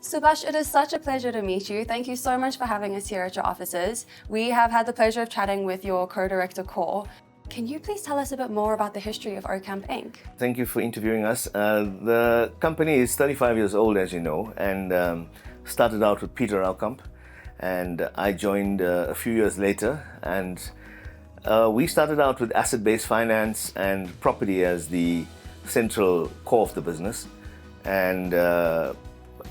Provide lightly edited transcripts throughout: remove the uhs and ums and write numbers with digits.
Subash, it is such a pleasure to meet you. Thank you so much for having us here at your offices. We have had the pleasure of chatting with your co-director, Cor. Can you please tell us a bit more about the history of Aucamp Inc.? Thank you for interviewing us. The company is 35 years old, as you know, and started out with Peter Aucamp, and I joined a few years later, and we started out with asset-based finance and property as the central core of the business, and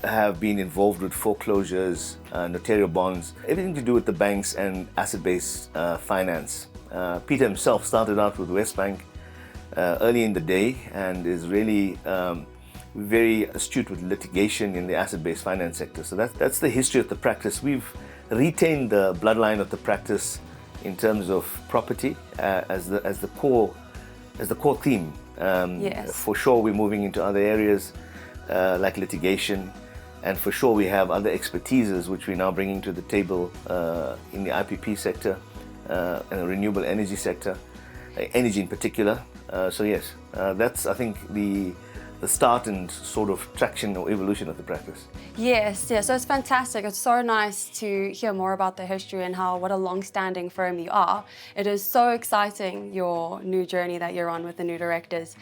have been involved with foreclosures, notarial bonds, everything to do with the banks and asset-based finance. Peter himself started out with Westbank early in the day and is really very astute with litigation in the asset-based finance sector. So that's the history of the practice. We've retained the bloodline of the practice in terms of property as the core theme. Yes. For sure, we're moving into other areas like litigation, and for sure we have other expertises which we're now bringing to the table in the IPP sector and the renewable energy sector, energy in particular. So yes, that's I think the start and sort of traction or evolution of the practice. Yes, so it's fantastic. It's so nice to hear more about the history and what a long-standing firm you are. It is so exciting, your new journey that you're on with the new directors.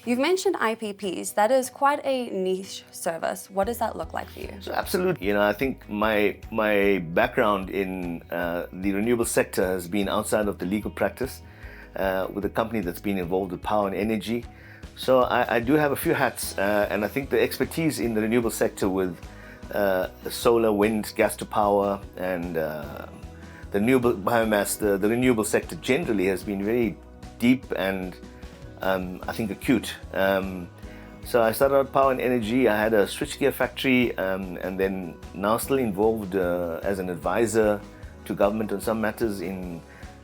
You've mentioned IPPs. That is quite a niche service. What does that look like for you? So absolutely, I think my background in the renewable sector has been outside of the legal practice with a company that's been involved with power and energy. So I do have a few hats, and I think the expertise in the renewable sector with solar, wind, gas to power, and the renewable biomass, the renewable sector generally has been very deep and I think acute. So I started out power and energy. I had a switchgear factory, and then now still involved as an advisor to government on some matters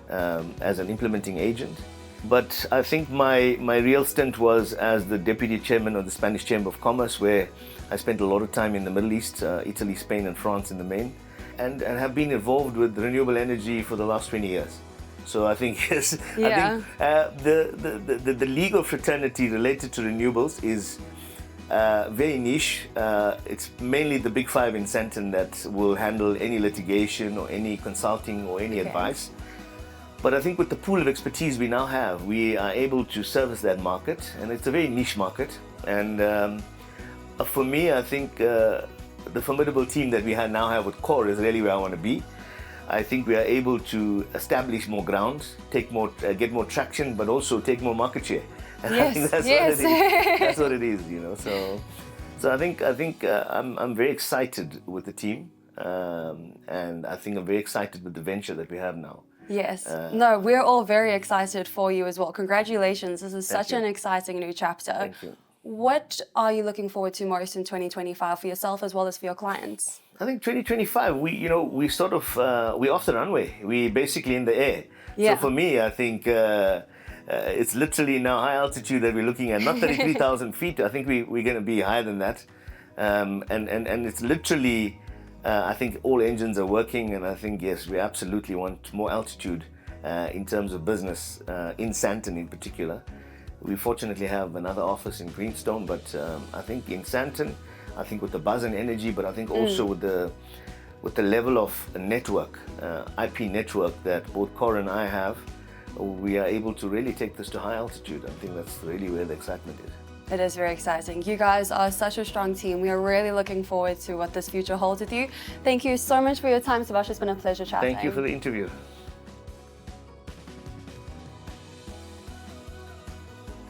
as an implementing agent. But I think my real stint was as the deputy chairman of the Spanish Chamber of Commerce, where I spent a lot of time in the Middle East, Italy, Spain, and France in the main, and have been involved with renewable energy for the last 20 years. So I think yes, Yeah. I think the legal fraternity related to renewables is very niche. It's mainly the big five in Sandton that will handle any litigation or any consulting or any advice. But I think with the pool of expertise we now have, we are able to service that market, and it's a very niche market. And for me, I think the formidable team that we now have with Cor is really where I want to be. I think we are able to establish more ground, get more traction, but also take more market share. And Yes, I think that's yes. what it is. That's what it is, So I think I'm very excited with the team, and I think I'm very excited with the venture that we have now. Yes. No, we're all very excited for you as well. Congratulations. This is such you. an exciting new chapter. Thank you. What are you looking forward to most in 2025 for yourself as well as for your clients? I think 2025, we sort of, we're off the runway. We're basically in the air. Yeah. So for me, I think it's literally now high altitude that we're looking at, not 33,000 feet. I think we're going to be higher than that. And it's literally, I think all engines are working, and I think, yes, we absolutely want more altitude in terms of business, in Sandton in particular. We fortunately have another office in Greenstone, but I think in Sandton, I think with the buzz and energy, but I think also with the level of network, IP network that both Cor and I have, we are able to really take this to high altitude. I think that's really where the excitement is. It is very exciting. You guys are such a strong team. We are really looking forward to what this future holds with you. Thank you so much for your time, Subash. It's been a pleasure chatting. Thank you for the interview.